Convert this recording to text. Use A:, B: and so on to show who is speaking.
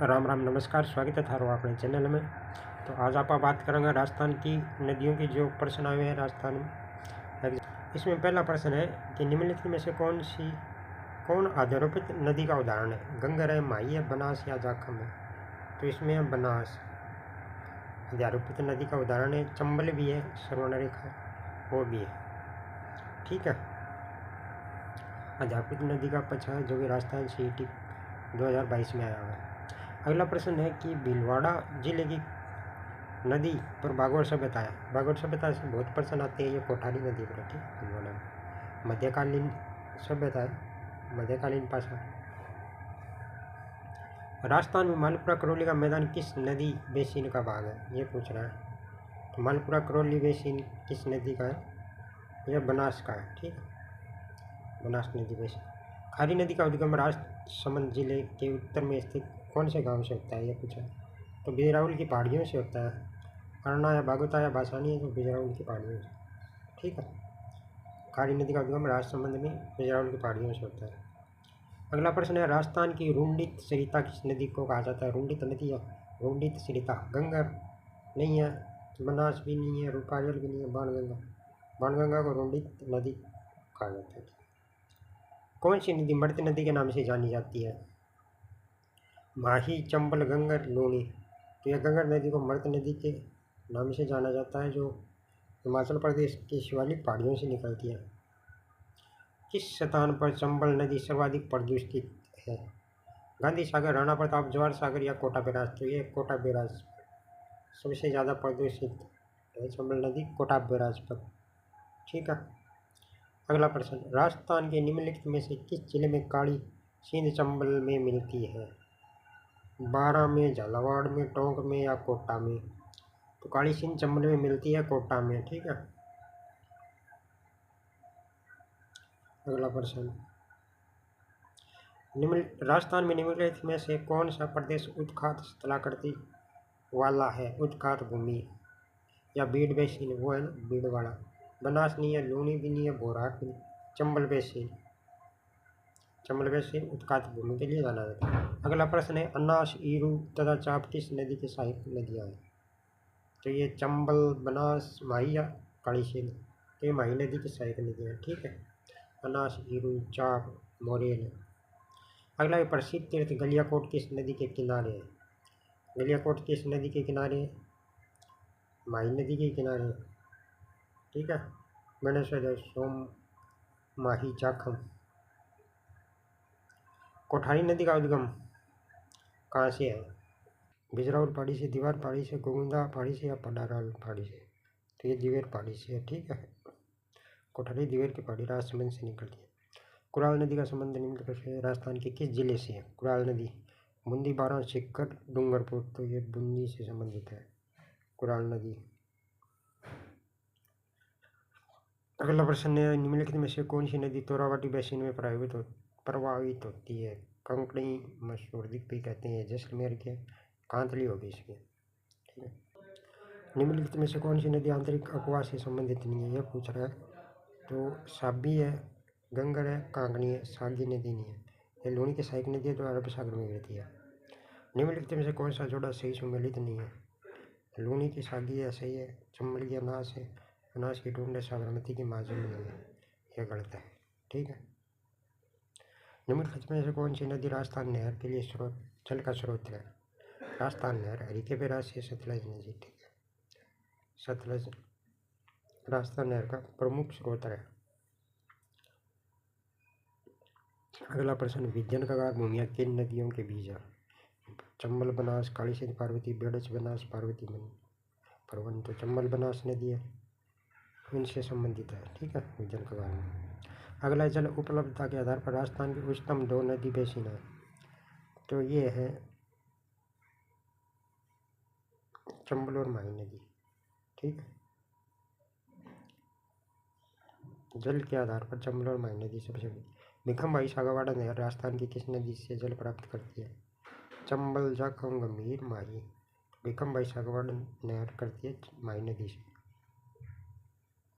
A: राम राम नमस्कार, स्वागत है थारो अपने चैनल में। तो आज आप बात करेंगे राजस्थान की नदियों की जो प्रश्न आए हैं राजस्थान में। इसमें पहला प्रश्न है कि निम्नलिखित में से कौन आधारोपित नदी का उदाहरण है? गंगा है, माही है, बनास या जाखम है? तो इसमें है बनास। आधारोपित नदी का उदाहरण है। चंबल भी है, स्वर्णरेखा वो भी है। ठीक है, आधारोपित नदी का पचा है जो कि राजस्थान CET 2022 में आया हुआ है। अगला प्रश्न है कि भीलवाड़ा जिले की नदी पर बागोर सभ्यता है। बागोर सभ्यता से बहुत प्रश्न आते हैं। ये कोठारी नदी पर है, भीलवाड़ा में। मध्यकालीन सभ्यता है, मध्यकालीन भाषा। राजस्थान में मालपुरा करौली का मैदान किस नदी बेसिन का भाग है? ये पूछ रहा है। तो मालपुरा करौली बेसिन किस नदी का है? यह बनास का है। ठीक है, बनास नदी बेसिन। खारी नदी का उद्गम राजसमंद जिले के उत्तर में स्थित कौन से गांव से होता है? यह पूछा। तो बिजराउल की पहाड़ियों से होता है। अरना या बागोता या बासानी है, तो बिजराउल की पहाड़ियों से। ठीक है, खारी नदी का उद्गम राजसमंद में बिजराउल की पहाड़ियों से होता है। अगला प्रश्न है, राजस्थान की रुंडित सरिता किस नदी को कहा जाता है? रुंडित नदी या रुंडित सरिता। गंगा नहीं है, बनास भी नहीं है, रूपाजल भी नहीं है, बाणगंगा। बाणगंगा को रुंडित नदी कहा जाता है। कौन सी नदी मृत नदी के नाम से जानी जाती है? माही, चंबल, गंगर, लूनी। तो यह गंगर नदी को मृत नदी के नाम से जाना जाता है, जो हिमाचल प्रदेश की शिवालिक पहाड़ियों से निकलती है। किस स्थान पर चंबल नदी सर्वाधिक प्रदूषित है? गांधी सागर, राणा प्रताप, जवाहर सागर या कोटा बैराज? तो ये कोटा बैराज सबसे ज़्यादा प्रदूषित है, चंबल नदी कोटा बैराज पर। ठीक है, अगला प्रश्न, राजस्थान के निम्नलिखित में से किस जिले में काली सिंध चंबल में मिलती है? बारां में, झालावाड़ में, टोंक में या कोटा में? तो काली सिंध चंबल में मिलती है, कोटा में। ठीक है, अगला प्रश्न, राजस्थान में निम्नलिखित में से कौन सा प्रदेश उत्खात स्थलाकृति वाला है? उत्खात भूमि या बीड बेसिन, वो है ना बीड वाला। बनास नहीं है, लूनी भी नहीं है, बोराट भी नहीं। चंबल बेसिन, चंबल बेसिन उत्खात भूमि के लिए जाना जाता है। अगला प्रश्न है, अनास, ईरू तथा चाप किस नदी के सहायक नदियाँ हैं? तो ये चंबल, बनास, माही या काली सिंध? तो ये माही नदी की सहायक नदियाँ हैं। ठीक है, अनास, ईरू, चाप, मोरेल। अगला है, प्रसिद्ध तीर्थ गलियाकोट किस नदी के किनारे है? गलियाकोट किस नदी के किनारे है? माही नदी के किनारे है। ठीक है, गणेश्वर, सोम, माही, जाखम। कोठारी नदी का उद्गम कहाँ से है? बिजराउल पहाड़ी से, दीवार पहाड़ी से, गोविंदा पहाड़ी से या पडाराल पहाड़ी से? तो ये दिवेर पहाड़ी से है। ठीक है, कोठारी दिवेर की पहाड़ी राजसमंद से निकलती है। कुराल नदी का संबंध निम्नलिखित से राजस्थान के किस जिले से है? कुराल नदी बूंदी, बारां, सीकर, डूंगरपुर। तो ये बूंदी से संबंधित है, कुराल नदी। अगला प्रश्न है, निम्नलिखित में से कौन सी नदी तोरावटी बेसिन में प्रवाहित होती है? कंकड़ी, मशहूर भी कहते हैं, जैसलमेर के, कांतली होगी इसकी। ठीक है, निम्नलिखित में से कौन सी नदी आंतरिक अफवाह से संबंधित नहीं है? यह पूछ रहा है। तो साबी है, गंगर है, कांगनी है, सागी नदी नहीं है। ये लूनी की सहायक नदी है, तो अरब सागर में गिरती है। निम्नलिखित में से कौन सा जोड़ा सही सुमेलित नहीं है? लूनी की सागी है, सही है। चंबल की अनास है, अनास की ढूंढ है, साबरमती की माजूम नहीं है, यह गलत है। ठीक है, निम्नलिखित में से कौन सी नदी राजस्थान नहर के लिए जल का स्रोत है? राजस्थान नहर हरिके बैराज से, सतलज नदी। ठीक है, सतलज राजस्थान नहर का प्रमुख स्रोत है। अगला प्रश्न, विजन का भूमिया किन नदियों के बीच है? चंबल, बनास, काली सिंध, पार्वती, बेड़च, बनास, पार्वती, परवन। तो चंबल बनास नदी है, इनसे संबंधित है। ठीक है, विजन का भूमिया। अगला, जल उपलब्धता के आधार पर राजस्थान की उच्चतम 2 नदी बेसिन है। तो ये है चंबल और माही नदी। ठीक है, जल के आधार पर चंबल और माही नदी सबसे भिखम भाई सागवाड़ा नहर राजस्थान की किस नदी से जल प्राप्त करती है? चंबल, जाखम, गंभीर, माही। भिखम भाई सागवाड़ा नहर करती है माही नदी से।